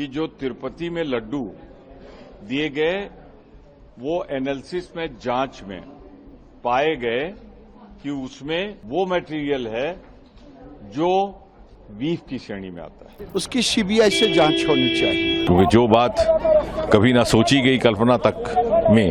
कि जो तिरुपति में लड्डू दिए गए वो एनालिसिस में जांच में पाए गए कि उसमें वो मटेरियल है जो बीफ की श्रेणी में आता है। उसकी सीबीआई से जांच होनी चाहिए, क्योंकि जो बात कभी ना सोची गई कल्पना तक में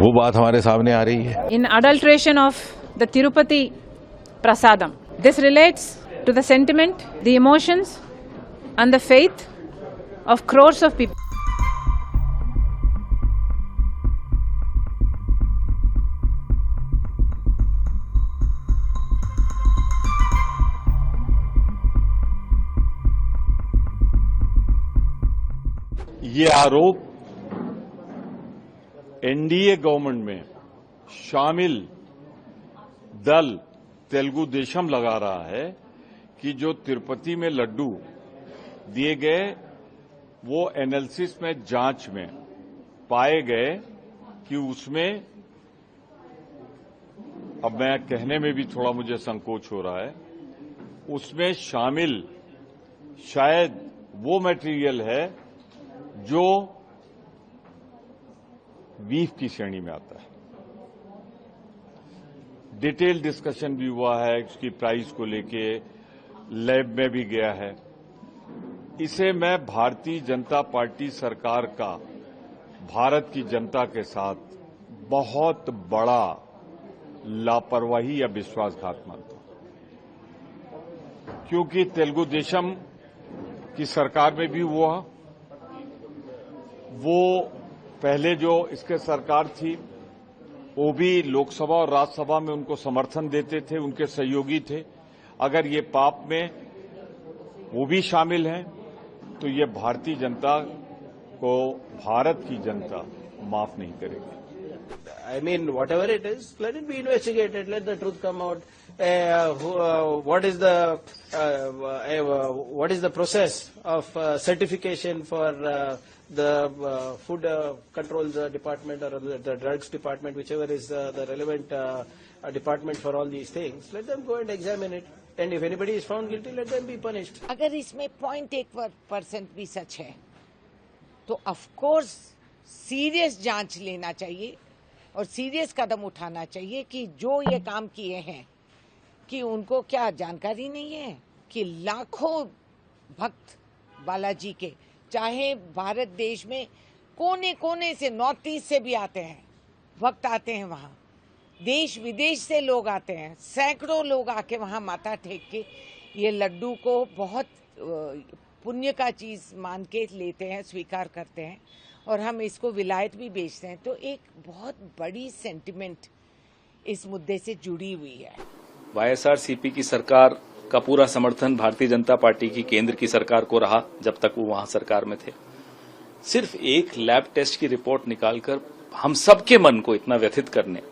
वो बात हमारे सामने आ रही है। In adulteration of the Tirupati Prasadam, this relates to the sentiment, the emotions and the faith of crores of people. ये आरोप एनडीए गवर्नमेंट में शामिल दल तेलुगु देशम लगा रहा है कि जो तिरुपति में लड्डू दिए गए वो एनालिसिस में जांच में पाए गए कि उसमें, अब मैं कहने में भी थोड़ा मुझे संकोच हो रहा है, उसमें शामिल शायद वो मटेरियल है जो बीफ की श्रेणी में आता है। डिटेल डिस्कशन भी हुआ है, उसकी प्राइस को लेके लैब में भी गया है। इसे मैं भारतीय जनता पार्टी सरकार का भारत की जनता के साथ बहुत बड़ा लापरवाही या विश्वासघात मानता हूं, क्योंकि तेलुगु देशम की सरकार में भी हुआ, वो पहले जो इसके सरकार थी वो भी लोकसभा और राज्यसभा में उनको समर्थन देते थे, उनके सहयोगी थे। अगर ये पाप में वो भी शामिल हैं तो ये भारतीय जनता को, भारत की जनता माफ नहीं करेगी। I mean, whatever it is, let it be investigated. Let the truth come out. What is the process of certification for the food controls department or the drugs department, whichever is the relevant department for all these things? Let them go and examine it. And if anybody is found guilty, let them be punished. अगर इसमें 0.1% भी सच है तो of course serious जांच लेना चाहिए और serious कदम उठाना चाहिए कि जो ये काम किए हैं कि उनको क्या जानकारी नहीं है कि लाखों भक्त बालाजी के, चाहे भारत देश में कोने कोने से, नॉर्थ ईस्ट से भी आते हैं, भक्त आते हैं वहाँ, देश विदेश से लोग आते हैं, सैकड़ों लोग आके वहाँ माथा टेक के ये लड्डू को बहुत पुण्य का चीज मान के लेते हैं, स्वीकार करते हैं और हम इसको विलायत भी बेचते हैं। तो एक बहुत बड़ी सेंटिमेंट इस मुद्दे से जुड़ी हुई है। वाईएसआरसीपी की सरकार का पूरा समर्थन भारतीय जनता पार्टी की केंद्र की सरकार को रहा जब तक वो वहां सरकार में थे। सिर्फ एक लैब टेस्ट की रिपोर्ट निकालकर हम सबके मन को इतना व्यथित करने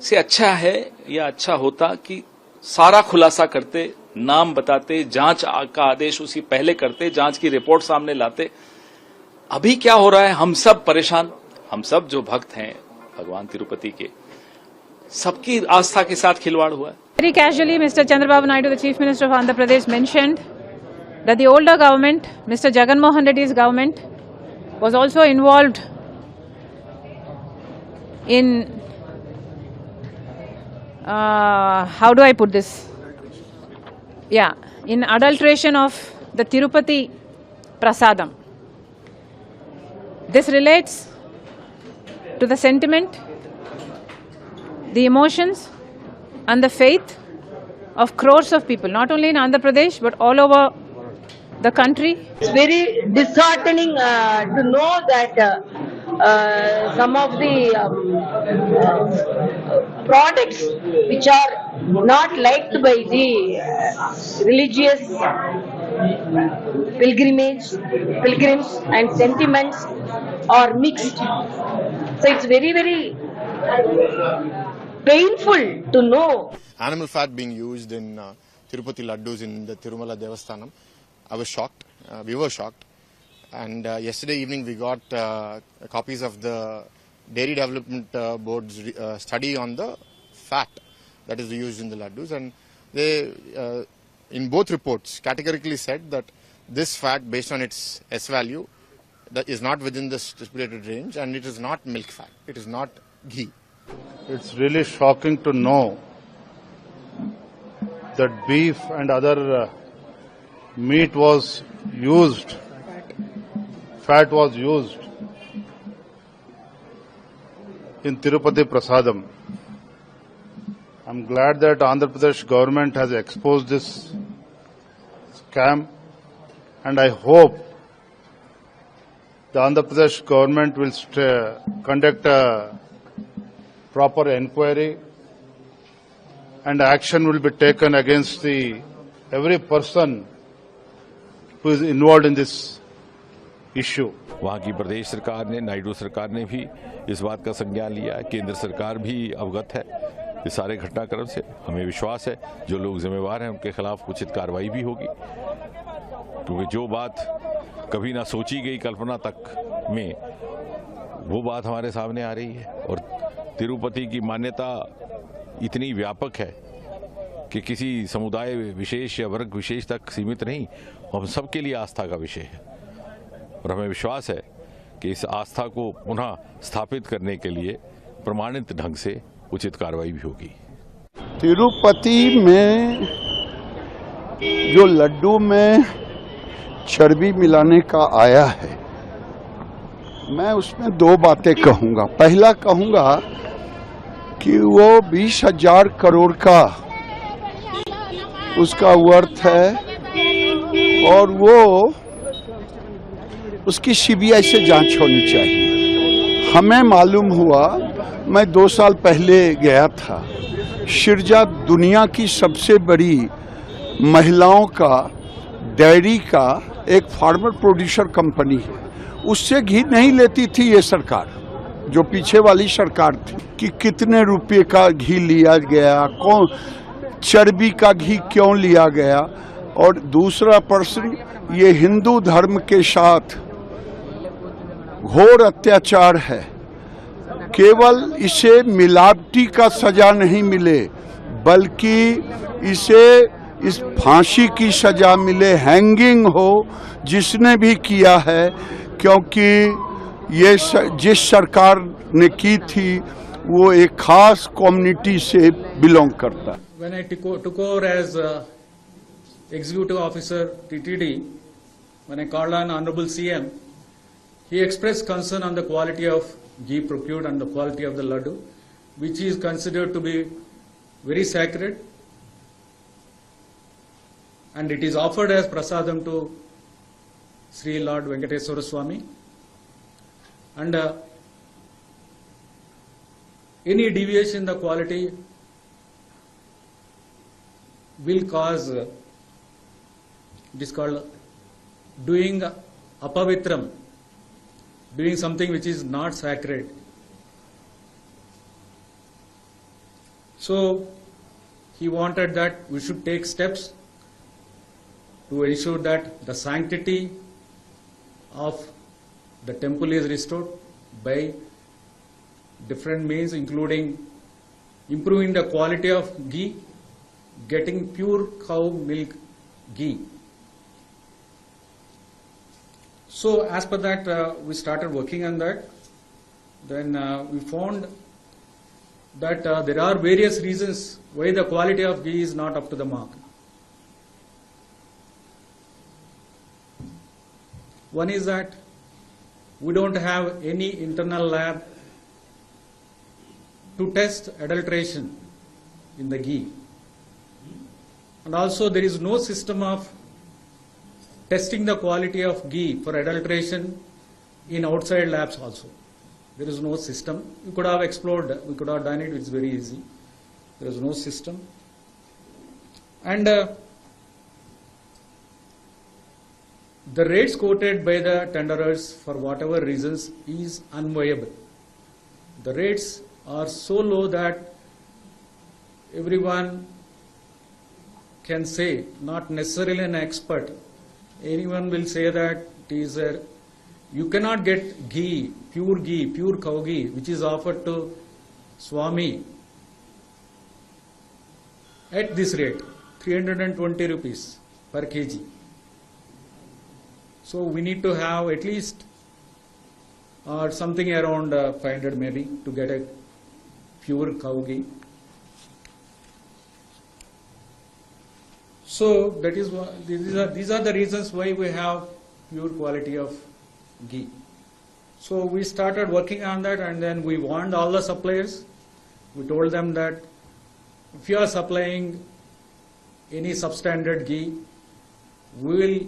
से अच्छा है या अच्छा होता कि सारा खुलासा करते, नाम बताते, जांच का आदेश उसी पहले करते, जांच की रिपोर्ट सामने लाते। अभी क्या हो रहा है, हम सब परेशान, हम सब जो भक्त हैं भगवान तिरुपति के, सबकी आस्था के साथ खिलवाड़ हुआ है। Very casually, Mr. Chandrababu Naidu, the Chief Minister of Andhra Pradesh, mentioned that the older government, Mr. Jagan Mohan Reddy's government, was also involved in how do I put this? Yeah, in adulteration of the Tirupati Prasadam. This relates to the sentiment, the emotions and the faith of crores of people, not only in Andhra Pradesh but all over the country. It's very disheartening to know that some of the products which are not liked by the religious pilgrims and sentiments are mixed. So it's very, very painful to know. Animal fat being used in Tirupati Laddus in the Tirumala Devasthanam. I was shocked. We were shocked. And yesterday evening we got copies of the Dairy Development Board's study on the fat that is used in the laddus, and they in both reports categorically said that this fat, based on its S value, that is not within the stipulated range, and it is not milk fat. It is not ghee. It's really shocking to know that beef and other meat was used, fat was used in Tirupati Prasadam. I'm glad that Andhra Pradesh government has exposed this scam, and I hope the Andhra Pradesh government will conduct a proper inquiry and action will be taken against every person who is involved in this issue. वहाँ की प्रदेश सरकार ने, नायडू सरकार ने भी इस बात का संज्ञान लिया है, केंद्र सरकार भी अवगत है इस सारे घटनाक्रम से। हमें विश्वास है जो लोग जिम्मेवार हैं उनके खिलाफ उचित कार्रवाई भी होगी, क्योंकि जो बात कभी ना सोची गई कल्पना तक में, वो बात हमारे सामने आ रही है। और तिरुपति की मान्यता इतनी व्यापक है कि किसी समुदाय विशेष या वर्ग विशेष तक सीमित नहीं, हम सबके लिए आस्था का विषय है। और हमें विश्वास है कि इस आस्था को पुनः स्थापित करने के लिए प्रमाणित ढंग से उचित कार्रवाई भी होगी। तिरुपति में जो लड्डू में चर्बी मिलाने का आया है, मैं उसमें दो बातें कहूंगा। पहला कहूंगा कि वो 20,000 करोड़ का उसका वर्थ है और वो उसकी सीबीआई से जांच होनी चाहिए। हमें मालूम हुआ, मैं 2 साल पहले गया था, शिरजा दुनिया की सबसे बड़ी महिलाओं का डेयरी का एक फार्मर प्रोड्यूसर कंपनी है, उससे घी नहीं लेती थी ये सरकार, जो पीछे वाली सरकार थी। कि कितने रुपए का घी लिया गया, कौन चर्बी का घी क्यों लिया गया। और दूसरा प्रश्न, ये हिंदू धर्म के साथ घोर अत्याचार है। केवल इसे मिलावटी का सजा नहीं मिले, बल्कि इसे इस फांसी की सजा मिले, हैंगिंग हो जिसने भी किया है, क्योंकि ये जिस सरकार ने की थी वो एक खास कम्युनिटी से बिलोंग करता है। When I took over as executive officer TTD, when I called on Honorable CM, he expressed concern on the quality of ghee procured and the quality of the laddu, which is considered to be very sacred, and it is offered as prasadam to Sri Lord Venkateswara Swami, and any deviation in the quality will cause, it is called doing apavitram, doing something which is not sacred. So he wanted that we should take steps to ensure that the sanctity of the temple is restored by different means, including improving the quality of ghee, getting pure cow milk ghee. So as per that, we started working on that. Then we found that there are various reasons why the quality of ghee is not up to the mark. One is that we don't have any internal lab to test adulteration in the ghee. And also there is no system of testing the quality of ghee for adulteration in outside labs also. There is no system. We could have explored, we could have done it, it's very easy. There is no system. And the rates quoted by the tenderers for whatever reasons is unviable. The rates are so low that everyone can say, not necessarily an expert, anyone will say that it is you cannot get ghee, pure cow ghee, which is offered to Swami at this rate, 320 rupees per kg. So we need to have at least something around 500 maybe to get a pure cow ghee. So that is why these are the reasons why we have pure quality of ghee. So we started working on that, and then we warned all the suppliers. We told them that if you are supplying any substandard ghee, we will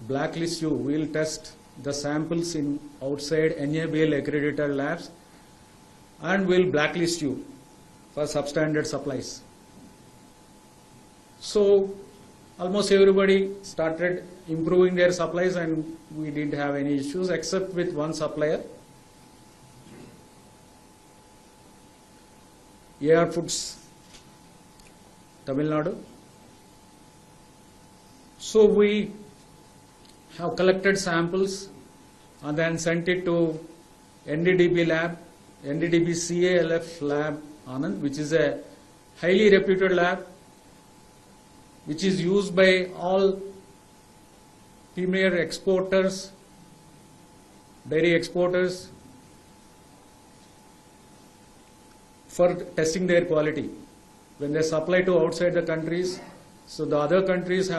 blacklist you. We will test the samples in outside NABL accredited labs, and we will blacklist you for substandard supplies. So almost everybody started improving their supplies, and we didn't have any issues except with one supplier, AR Foods, Tamil Nadu. So we have collected samples and then sent it to NDDB lab, NDDB CALF lab, Anand, which is a highly reputed lab, which is used by all premier exporters, dairy exporters, for testing their quality. When they supply to outside the countries, so the other countries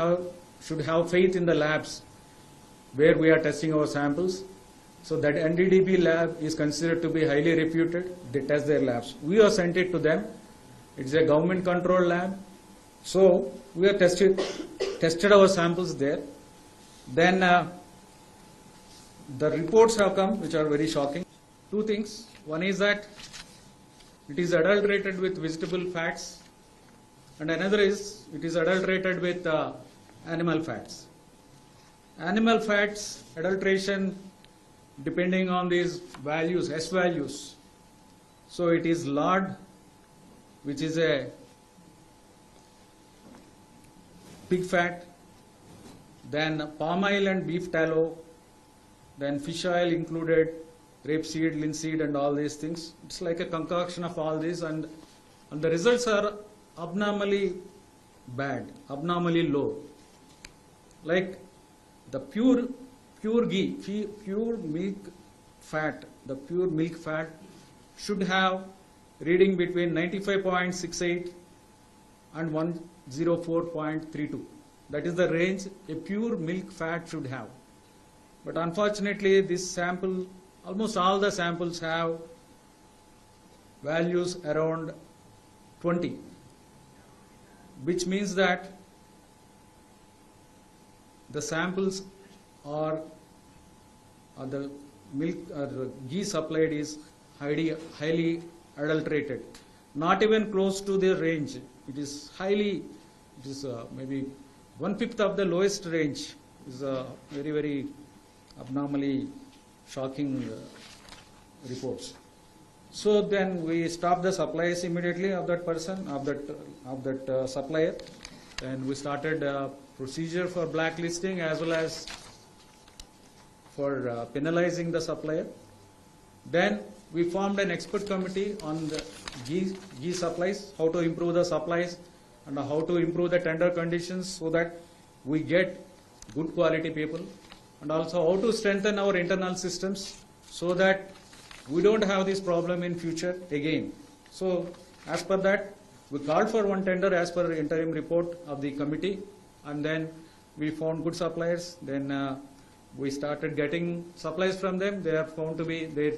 should have faith in the labs where we are testing our samples. So that NDDB lab is considered to be highly reputed. They test their labs. We have sent it to them. It's a government controlled lab. So we have tested our samples there. Then the reports have come, which are very shocking. Two things. One is that it is adulterated with vegetable fats, and another is it is adulterated with animal fats. Animal fats adulteration, depending on these values, S values. So it is lard, which is a pig fat, then palm oil and beef tallow, then fish oil included, rapeseed, linseed, and all these things. It's like a concoction of all these, and the results are abnormally bad, abnormally low. Like the pure ghee, pure milk fat, the pure milk fat should have reading between 95.68 and 104.32. That is the range a pure milk fat should have. But unfortunately, this sample, almost all the samples have values around 20, which means that the samples or the milk or the ghee supplied is highly adulterated, not even close to the range. It is maybe 1/5 of the lowest range. Is very, very abnormally shocking reports. So then we stopped the supplies immediately of that person, of that supplier, and we started a procedure for blacklisting as well as for penalizing the supplier. Then we formed an expert committee on the ghee supplies, how to improve the supplies and how to improve the tender conditions so that we get good quality people, and also how to strengthen our internal systems so that we don't have this problem in future again. So as per that, we called for one tender as per interim report of the committee, and then we found good suppliers. Then we started getting supplies from them. They are found to be, their